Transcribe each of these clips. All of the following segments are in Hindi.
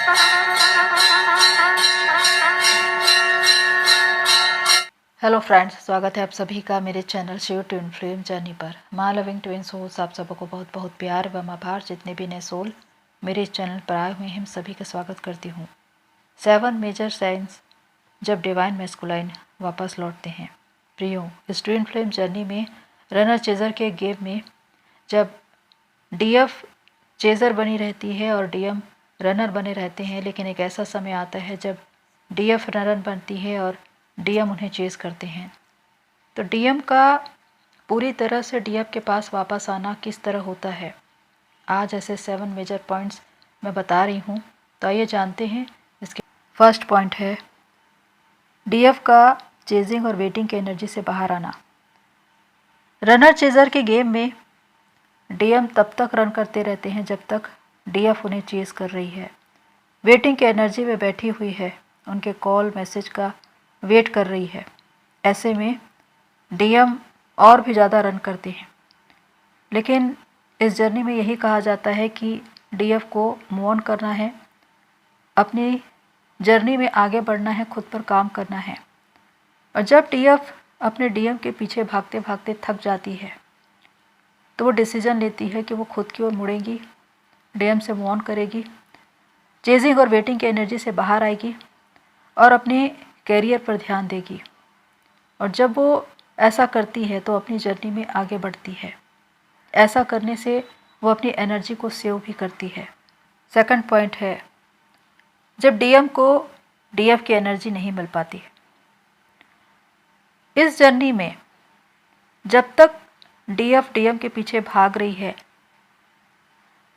हेलो फ्रेंड्स, स्वागत है आप सभी का मेरे channel Shiv twin flame journey पर। माँ लविंग ट्विन सोल्स, आप सबको बहुत बहुत प्यार व आभार। जितने भी नए सोल मेरे इस चैनल पर आए हुए हैं, हम सभी का स्वागत करती हूँ। 7 मेजर साइंस जब डिवाइन मैस्कुलाइन वापस लौटते हैं। प्रियो, इस ट्विन फ्लेम जर्नी में रनर चेजर के गेम में जब डीएफ चेजर बनी रहती है और डीएम रनर बने रहते हैं, लेकिन एक ऐसा समय आता है जब डीएफ रनर बनती है और डीएम उन्हें चेज करते हैं। तो डीएम का पूरी तरह से डीएफ के पास वापस आना किस तरह होता है, आज ऐसे 7 मेजर पॉइंट्स मैं बता रही हूँ। तो आइए जानते हैं। इसके फर्स्ट पॉइंट है डीएफ का चेजिंग और वेटिंग की एनर्जी से बाहर आना। रनर चेजर के गेम में डीएम तब तक रन करते रहते हैं जब तक डीएफ उन्हें चेज कर रही है, वेटिंग की एनर्जी में बैठी हुई है, उनके कॉल मैसेज का वेट कर रही है। ऐसे में डीएम और भी ज़्यादा रन करते हैं। लेकिन इस जर्नी में यही कहा जाता है कि डीएफ को मूव ऑन करना है, अपनी जर्नी में आगे बढ़ना है, खुद पर काम करना है। और जब डीएफ अपने डीएम के पीछे भागते भागते थक जाती है तो वो डिसीजन लेती है कि वो खुद की ओर मुड़ेगी, डीएम से मूव ऑन करेगी, चेजिंग और वेटिंग की एनर्जी से बाहर आएगी और अपने कैरियर पर ध्यान देगी। और जब वो ऐसा करती है तो अपनी जर्नी में आगे बढ़ती है। ऐसा करने से वो अपनी एनर्जी को सेव भी करती है। सेकंड पॉइंट है जब डीएम को डीएफ की एनर्जी नहीं मिल पाती। इस जर्नी में जब तक डीएफ डीएम के पीछे भाग रही है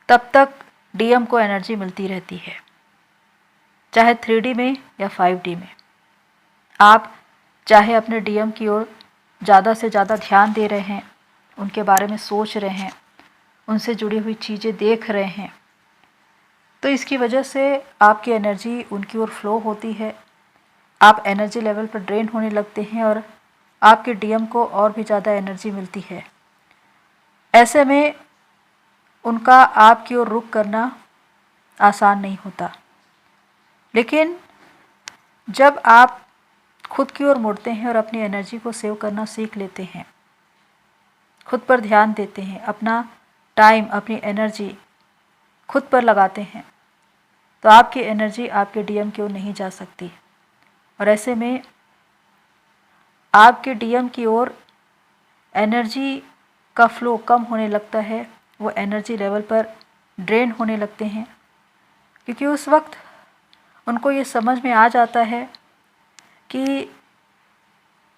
तब तक डीएम को एनर्जी मिलती रहती है, चाहे 3D में या 5D में। आप चाहे अपने डीएम की ओर ज़्यादा से ज़्यादा ध्यान दे रहे हैं, उनके बारे में सोच रहे हैं, उनसे जुड़ी हुई चीज़ें देख रहे हैं, तो इसकी वजह से आपकी एनर्जी उनकी ओर फ्लो होती है। आप एनर्जी लेवल पर ड्रेन होने लगते हैं और आपके डीएम को और भी ज़्यादा एनर्जी मिलती है। ऐसे में उनका आपकी ओर रुख करना आसान नहीं होता। लेकिन जब आप खुद की ओर मुड़ते हैं और अपनी एनर्जी को सेव करना सीख लेते हैं, खुद पर ध्यान देते हैं, अपना टाइम, अपनी एनर्जी खुद पर लगाते हैं, तो आपकी एनर्जी आपके डीएम की ओर नहीं जा सकती। और ऐसे में आपके डीएम की ओर एनर्जी का फ्लो कम होने लगता है, वो एनर्जी लेवल पर ड्रेन होने लगते हैं, क्योंकि उस वक्त उनको ये समझ में आ जाता है कि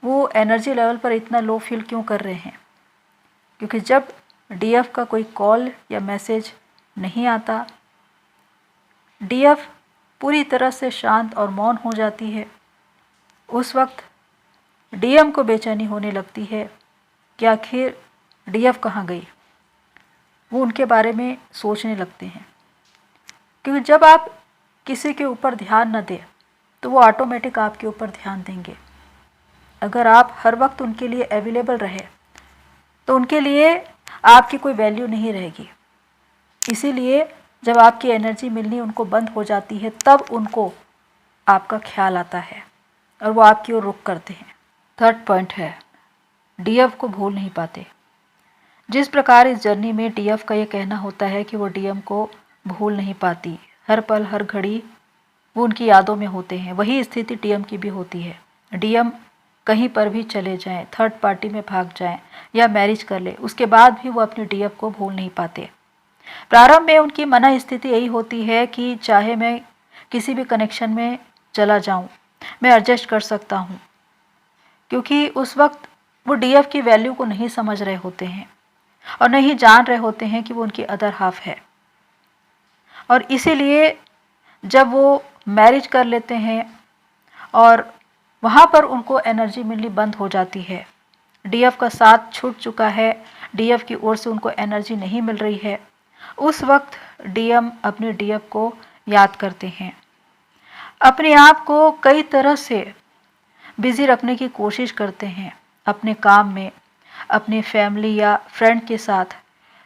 वो एनर्जी लेवल पर इतना लो फील क्यों कर रहे हैं। क्योंकि जब डीएफ का कोई कॉल या मैसेज नहीं आता, डीएफ पूरी तरह से शांत और मौन हो जाती है। उस वक्त डीएम को बेचैनी होने लगती है कि आखिर डीएफ कहाँ गई। वो उनके बारे में सोचने लगते हैं, क्योंकि जब आप किसी के ऊपर ध्यान न दें तो वो ऑटोमेटिक आपके ऊपर ध्यान देंगे। अगर आप हर वक्त उनके लिए अवेलेबल रहे तो उनके लिए आपकी कोई वैल्यू नहीं रहेगी। इसीलिए जब आपकी एनर्जी मिलनी उनको बंद हो जाती है, तब उनको आपका ख्याल आता है और वो आपकी ओर रुख करते हैं। थर्ड पॉइंट है डीएफ को भूल नहीं पाते। जिस प्रकार इस जर्नी में डीएफ का ये कहना होता है कि वो डीएम को भूल नहीं पाती, हर पल हर घड़ी वो उनकी यादों में होते हैं, वही स्थिति डीएम की भी होती है। डीएम कहीं पर भी चले जाएं, थर्ड पार्टी में भाग जाएं या मैरिज कर ले, उसके बाद भी वो अपने डीएफ को भूल नहीं पाते। प्रारंभ में उनकी मन स्थिति यही होती है कि चाहे मैं किसी भी कनेक्शन में चला जाऊं, मैं एडजस्ट कर सकता हूं, क्योंकि उस वक्त वो डीएफ की वैल्यू को नहीं समझ रहे होते हैं और नहीं जान रहे होते हैं कि वो उनकी अदर हाफ है। और इसीलिए जब वो मैरिज कर लेते हैं और वहाँ पर उनको एनर्जी मिलनी बंद हो जाती है, डीएफ का साथ छूट चुका है, डीएफ की ओर से उनको एनर्जी नहीं मिल रही है, उस वक्त डीएम अपने डीएफ को याद करते हैं, अपने आप को कई तरह से बिजी रखने की कोशिश करते हैं, अपने काम में, अपनी फैमिली या फ्रेंड के साथ।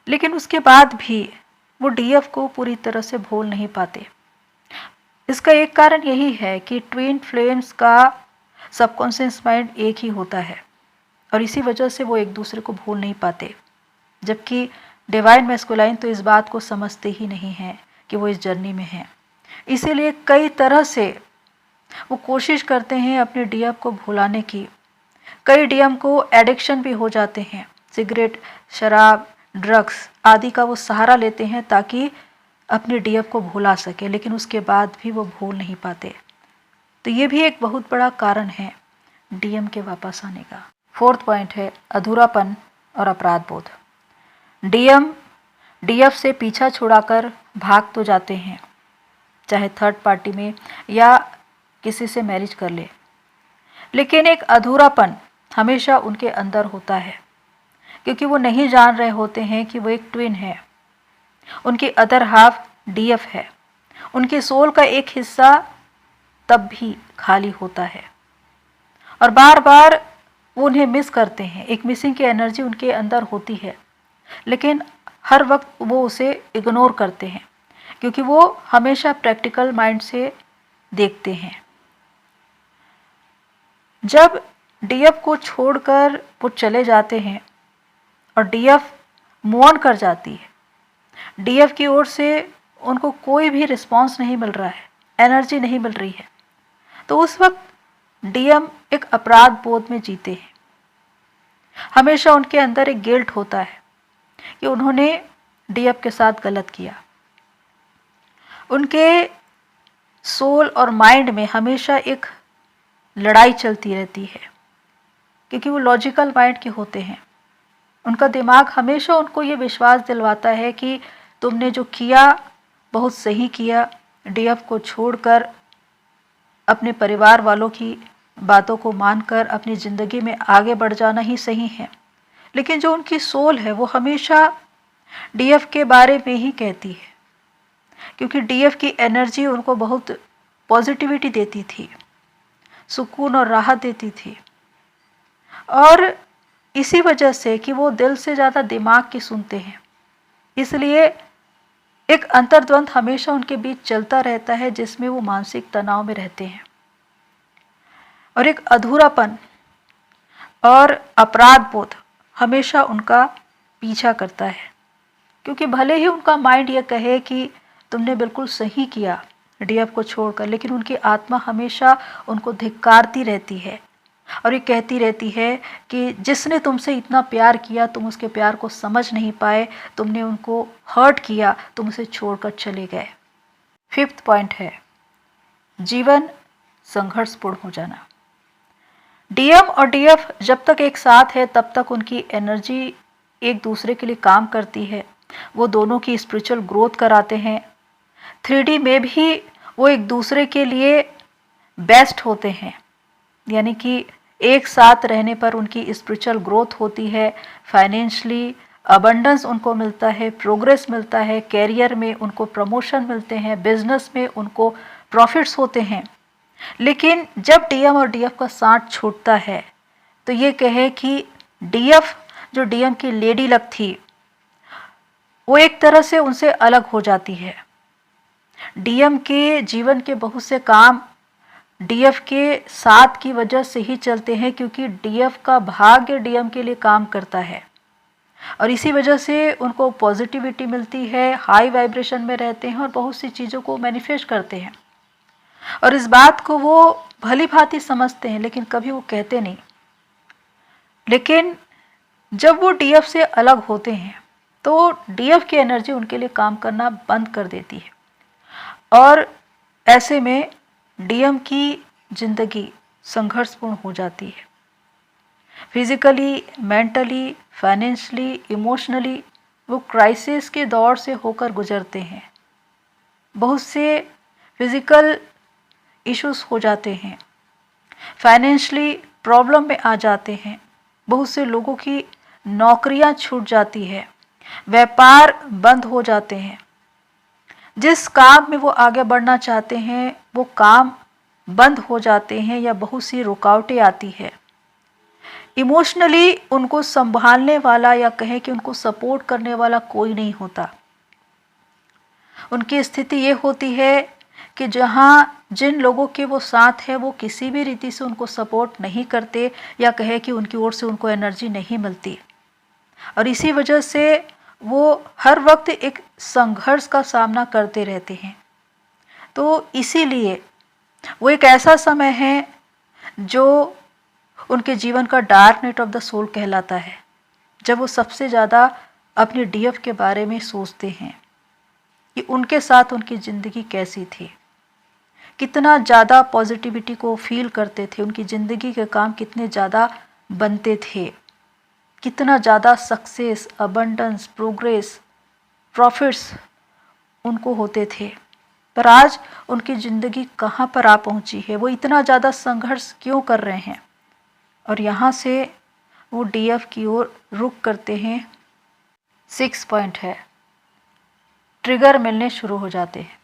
लेकिन उसके बाद भी वो डीएफ को पूरी तरह से भूल नहीं पाते। इसका एक कारण यही है कि ट्विन फ्लेम्स का सबकॉन्शियस माइंड एक ही होता है और इसी वजह से वो एक दूसरे को भूल नहीं पाते, जबकि डिवाइन मैस्कुलाइन तो इस बात को समझते ही नहीं हैं कि वो इस जर्नी में हैं। इसीलिए कई तरह से वो कोशिश करते हैं अपने डीएफ को भुलाने की। कई डीएम को एडिक्शन भी हो जाते हैं, सिगरेट, शराब, ड्रग्स आदि का वो सहारा लेते हैं ताकि अपने डीएफ को भुला सके, लेकिन उसके बाद भी वो भूल नहीं पाते। तो ये भी एक बहुत बड़ा कारण है डीएम के वापस आने का। फोर्थ पॉइंट है अधूरापन और अपराध बोध। डीएम डीएफ से पीछा छुड़ाकर भाग तो जाते हैं, चाहे थर्ड पार्टी में या किसी से मैरिज कर ले, लेकिन एक अधूरापन हमेशा उनके अंदर होता है, क्योंकि वो नहीं जान रहे होते हैं कि वो एक ट्विन है। उनकी अदर हाफ डीएफ है। उनके सोल का एक हिस्सा तब भी खाली होता है और बार बार वो उन्हें मिस करते हैं। एक मिसिंग की एनर्जी उनके अंदर होती है, लेकिन हर वक्त वो उसे इग्नोर करते हैं, क्योंकि वो हमेशा प्रैक्टिकल माइंड से देखते हैं। जब डीएफ को छोड़कर वो चले जाते हैं और डीएफ मूव ऑन कर जाती है, डीएफ की ओर से उनको कोई भी रिस्पांस नहीं मिल रहा है, एनर्जी नहीं मिल रही है, तो उस वक्त डीएम एक अपराध बोध में जीते हैं। हमेशा उनके अंदर एक गिल्ट होता है कि उन्होंने डीएफ के साथ गलत किया। उनके सोल और माइंड में हमेशा एक लड़ाई चलती रहती है, क्योंकि वो लॉजिकल माइंड के होते हैं। उनका दिमाग हमेशा उनको ये विश्वास दिलवाता है कि तुमने जो किया बहुत सही किया, डीएफ को छोड़कर अपने परिवार वालों की बातों को मानकर अपनी ज़िंदगी में आगे बढ़ जाना ही सही है। लेकिन जो उनकी सोल है वो हमेशा डीएफ के बारे में ही कहती है, क्योंकि डीएफ की एनर्जी उनको बहुत पॉजिटिविटी देती थी, सुकून और राहत देती थी। और इसी वजह से कि वो दिल से ज़्यादा दिमाग की सुनते हैं, इसलिए एक अंतर्द्वंद हमेशा उनके बीच चलता रहता है, जिसमें वो मानसिक तनाव में रहते हैं। और एक अधूरापन और अपराध बोध हमेशा उनका पीछा करता है, क्योंकि भले ही उनका माइंड ये कहे कि तुमने बिल्कुल सही किया डीएफ को छोड़कर, लेकिन उनकी आत्मा हमेशा उनको धिक्कारती रहती है और ये कहती रहती है कि जिसने तुमसे इतना प्यार किया तुम उसके प्यार को समझ नहीं पाए, तुमने उनको हर्ट किया, तुम उसे छोड़कर चले गए। फिफ्थ पॉइंट है जीवन संघर्षपूर्ण हो जाना। डीएम और डीएफ जब तक एक साथ है तब तक उनकी एनर्जी एक दूसरे के लिए काम करती है। वो दोनों की स्पिरिचुअल ग्रोथ कराते हैं। 3D में भी वो एक दूसरे के लिए बेस्ट होते हैं, यानी कि एक साथ रहने पर उनकी स्पिरिचुअल ग्रोथ होती है, फाइनेंशियली अबंडेंस उनको मिलता है, प्रोग्रेस मिलता है, कैरियर में उनको प्रमोशन मिलते हैं, बिजनेस में उनको प्रॉफिट्स होते हैं। लेकिन जब डीएम और डीएफ का साथ छूटता है तो ये कहे कि डीएफ जो डीएम की लेडी लक थी वो एक तरह से उनसे अलग हो जाती है। डीएम के जीवन के बहुत से काम डीएफ के साथ की वजह से ही चलते हैं, क्योंकि डीएफ का भाग्य डीएम के लिए काम करता है और इसी वजह से उनको पॉजिटिविटी मिलती है, हाई वाइब्रेशन में रहते हैं और बहुत सी चीज़ों को मैनिफेस्ट करते हैं। और इस बात को वो भली भांति समझते हैं, लेकिन कभी वो कहते नहीं। लेकिन जब वो डीएफ से अलग होते हैं तो डीएफ की एनर्जी उनके लिए काम करना बंद कर देती है और ऐसे में डीएम की जिंदगी संघर्षपूर्ण हो जाती है। फिजिकली, मेंटली, फाइनेंशियली, इमोशनली वो क्राइसिस के दौर से होकर गुजरते हैं। बहुत से फिजिकल इश्यूज हो जाते हैं, फाइनेंशियली प्रॉब्लम में आ जाते हैं, बहुत से लोगों की नौकरियां छूट जाती है, व्यापार बंद हो जाते हैं, जिस काम में वो आगे बढ़ना चाहते हैं वो काम बंद हो जाते हैं या बहुत सी रुकावटें आती है। इमोशनली उनको संभालने वाला या कहें कि उनको सपोर्ट करने वाला कोई नहीं होता। उनकी स्थिति ये होती है कि जहाँ जिन लोगों के वो साथ है वो किसी भी रीति से उनको सपोर्ट नहीं करते या कहे कि उनकी ओर से उनको एनर्जी नहीं मिलती, और इसी वजह से वो हर वक्त एक संघर्ष का सामना करते रहते हैं। तो इसीलिए वो एक ऐसा समय है जो उनके जीवन का dark night of the soul कहलाता है, जब वो सबसे ज़्यादा अपनी डीएफ के बारे में सोचते हैं कि उनके साथ उनकी ज़िंदगी कैसी थी, कितना ज़्यादा पॉजिटिविटी को फील करते थे, उनकी ज़िंदगी के काम कितने ज़्यादा बनते थे, कितना ज़्यादा सक्सेस, अबंडेंस, प्रोग्रेस, प्रॉफिट्स उनको होते थे। पर आज उनकी ज़िंदगी कहाँ पर आ पहुँची है, वो इतना ज़्यादा संघर्ष क्यों कर रहे हैं, और यहाँ से वो डीएफ की ओर रुख करते हैं। 6 पॉइंट है, ट्रिगर मिलने शुरू हो जाते हैं।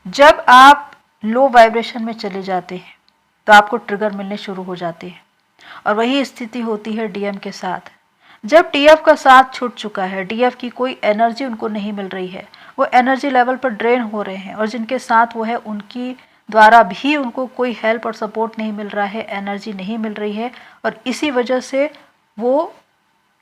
जब आप लो वाइब्रेशन में चले जाते हैं तो आपको ट्रिगर मिलने शुरू हो जाते हैं, और वही स्थिति होती है डीएम के साथ। जब डीएफ का साथ छूट चुका है, डीएफ की कोई एनर्जी उनको नहीं मिल रही है, वो एनर्जी लेवल पर ड्रेन हो रहे हैं, और जिनके साथ वो है उनकी द्वारा भी उनको कोई हेल्प और सपोर्ट नहीं मिल रहा है, एनर्जी नहीं मिल रही है, और इसी वजह से वो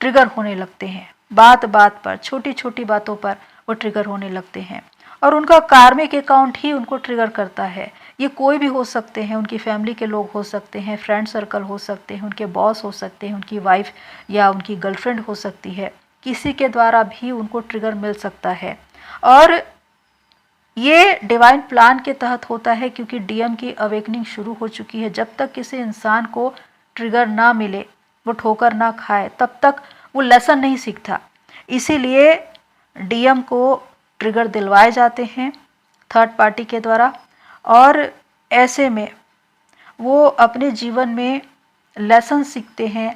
ट्रिगर होने लगते हैं। बात बात पर, छोटी छोटी बातों पर वो ट्रिगर होने लगते हैं, और उनका कार्मिक अकाउंट ही उनको ट्रिगर करता है। ये कोई भी हो सकते हैं, उनकी फैमिली के लोग हो सकते हैं, फ्रेंड सर्कल हो सकते हैं, उनके बॉस हो सकते हैं, उनकी वाइफ या उनकी गर्लफ्रेंड हो सकती है, किसी के द्वारा भी उनको ट्रिगर मिल सकता है। और ये डिवाइन प्लान के तहत होता है, क्योंकि डीएम की अवेकनिंग शुरू हो चुकी है। जब तक किसी इंसान को ट्रिगर ना मिले, वो ठोकर ना खाए, तब तक वो लेसन नहीं सीखता। इसीलिए डीएम को ट्रिगर दिलवाए जाते हैं थर्ड पार्टी के द्वारा, और ऐसे में वो अपने जीवन में लेसन सीखते हैं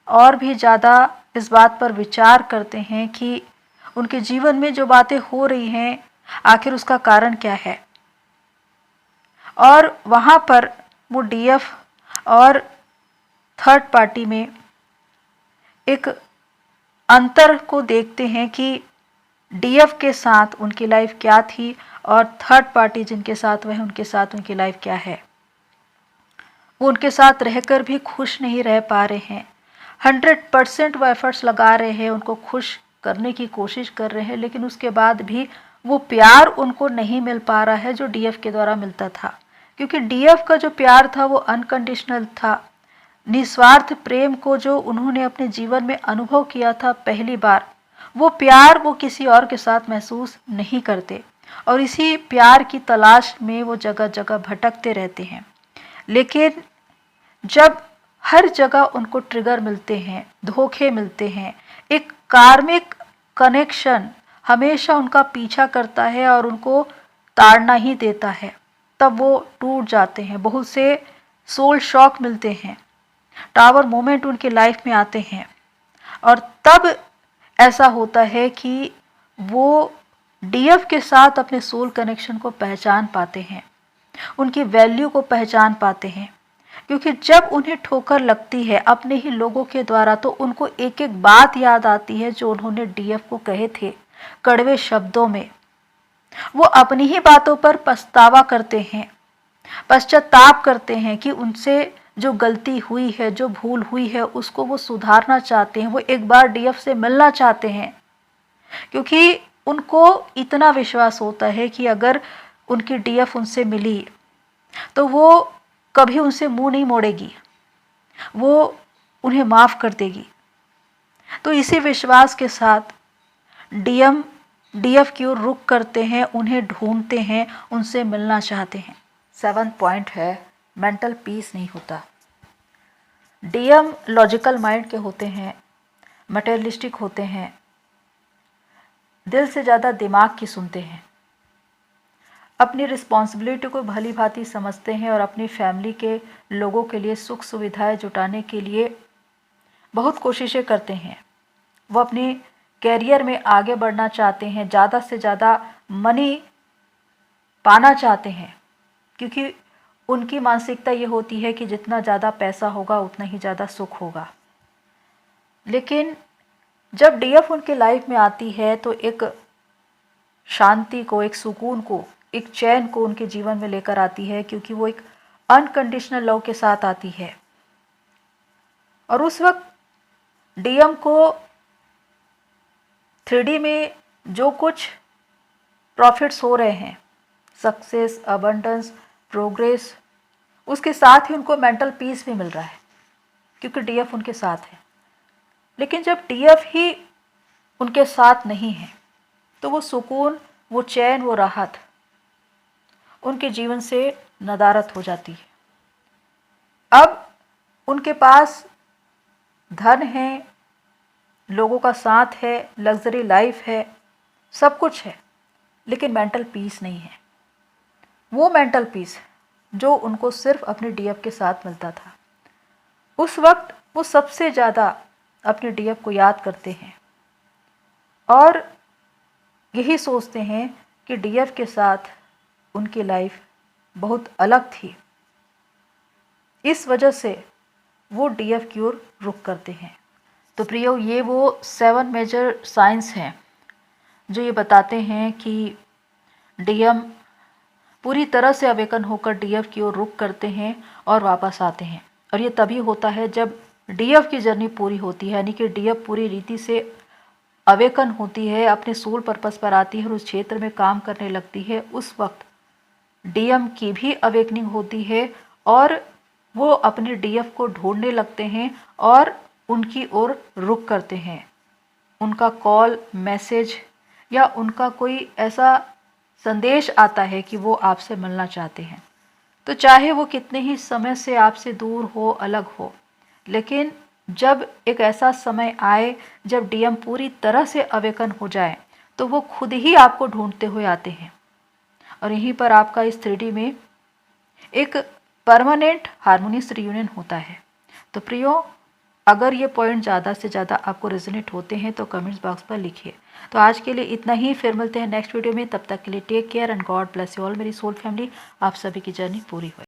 और भी ज़्यादा इस बात पर विचार करते हैं कि उनके जीवन में जो बातें हो रही हैं आखिर उसका कारण क्या है। और वहाँ पर वो डीएफ और थर्ड पार्टी में एक अंतर को देखते हैं कि डीएफ के साथ उनकी लाइफ क्या थी और थर्ड पार्टी जिनके साथ वह उनके साथ उनकी लाइफ क्या है। वो उनके साथ रहकर भी खुश नहीं रह पा रहे हैं। 100% वो एफर्ट्स लगा रहे हैं, उनको खुश करने की कोशिश कर रहे हैं, लेकिन उसके बाद भी वो प्यार उनको नहीं मिल पा रहा है जो डीएफ के द्वारा मिलता था। क्योंकि डीएफ का जो प्यार था वो अनकंडीशनल था, निस्वार्थ प्रेम को जो उन्होंने अपने जीवन में अनुभव किया था पहली बार, वो प्यार वो किसी और के साथ महसूस नहीं करते, और इसी प्यार की तलाश में वो जगह जगह भटकते रहते हैं। लेकिन जब हर जगह उनको ट्रिगर मिलते हैं, धोखे मिलते हैं, एक कार्मिक कनेक्शन हमेशा उनका पीछा करता है और उनको ताड़ना ही देता है, तब वो टूट जाते हैं। बहुत से सोल शॉक मिलते हैं, टावर मोमेंट उनकी लाइफ में आते हैं, और तब ऐसा होता है कि वो डीएफ के साथ अपने सोल कनेक्शन को पहचान पाते हैं, उनकी वैल्यू को पहचान पाते हैं। क्योंकि जब उन्हें ठोकर लगती है अपने ही लोगों के द्वारा, तो उनको एक एक बात याद आती है जो उन्होंने डीएफ को कहे थे कड़वे शब्दों में। वो अपनी ही बातों पर पछतावा करते हैं, पश्चाताप करते हैं कि उनसे जो गलती हुई है, जो भूल हुई है, उसको वो सुधारना चाहते हैं। वो एक बार डीएफ से मिलना चाहते हैं, क्योंकि उनको इतना विश्वास होता है कि अगर उनकी डीएफ उनसे मिली तो वो कभी उनसे मुंह नहीं मोड़ेगी, वो उन्हें माफ़ कर देगी। तो इसी विश्वास के साथ डीएफ की ओर रुख करते हैं, उन्हें ढूंढते हैं, उनसे मिलना चाहते हैं। 7 पॉइंट है, मेंटल पीस नहीं होता। डीएम लॉजिकल माइंड के होते हैं, मटेरियलिस्टिक होते हैं, दिल से ज़्यादा दिमाग की सुनते हैं, अपनी रिस्पॉन्सिबिलिटी को भली भांति समझते हैं, और अपनी फैमिली के लोगों के लिए सुख सुविधाएं जुटाने के लिए बहुत कोशिशें करते हैं। वो अपने कैरियर में आगे बढ़ना चाहते हैं, ज़्यादा से ज़्यादा मनी पाना चाहते हैं, क्योंकि उनकी मानसिकता ये होती है कि जितना ज़्यादा पैसा होगा उतना ही ज़्यादा सुख होगा। लेकिन जब डीएफ उनकी लाइफ में आती है तो एक शांति को, एक सुकून को एक चैन को उनके जीवन में लेकर आती है, क्योंकि वो एक अनकंडीशनल लव के साथ आती है। और उस वक्त डीएम को 3D में जो कुछ प्रॉफिट्स हो रहे हैं, सक्सेस, अबंडेंस, प्रोग्रेस, उसके साथ ही उनको मेंटल पीस भी मिल रहा है, क्योंकि डीएफ उनके साथ है। लेकिन जब डीएफ ही उनके साथ नहीं है तो वो सुकून, वो चैन, वो राहत उनके जीवन से नदारद हो जाती है। अब उनके पास धन है, लोगों का साथ है, लग्जरी लाइफ है, सब कुछ है, लेकिन मेंटल पीस नहीं है। वो मेंटल पीस जो उनको सिर्फ अपने डीएफ के साथ मिलता था। उस वक्त वो सबसे ज़्यादा अपने डीएफ को याद करते हैं और यही सोचते हैं कि डीएफ के साथ उनकी लाइफ बहुत अलग थी। इस वजह से वो डीएफ की ओर रुख करते हैं। तो प्रियो, ये वो 7 मेजर साइंस हैं जो ये बताते हैं कि डीएम पूरी तरह से अवेकन होकर डीएफ की ओर रुख करते हैं और वापस आते हैं। और ये तभी होता है जब डीएफ की जर्नी पूरी होती है, यानी कि डीएफ पूरी रीति से अवेकन होती है, अपने सोल पर्पस पर आती है और उस क्षेत्र में काम करने लगती है। उस वक्त डीएम की भी अवेकनिंग होती है और वो अपने डीएफ को ढूंढने लगते हैं और उनकी ओर रुख करते हैं। उनका कॉल, मैसेज या उनका कोई ऐसा संदेश आता है कि वो आपसे मिलना चाहते हैं। तो चाहे वो कितने ही समय से आपसे दूर हो, अलग हो, लेकिन जब एक ऐसा समय आए जब डीएम पूरी तरह से अवेकन हो जाए तो वो खुद ही आपको ढूंढते हुए आते हैं और यहीं पर आपका इस 3D में एक परमानेंट हार्मोनियस रियूनियन होता है। तो प्रियो, अगर ये पॉइंट ज़्यादा से ज़्यादा आपको रेजोनेट होते हैं तो कमेंट्स बॉक्स पर लिखिए। तो आज के लिए इतना ही, फिर मिलते हैं नेक्स्ट वीडियो में। तब तक के लिए take care and God bless you all मेरी सोल फैमिली। आप सभी की जर्नी पूरी हो।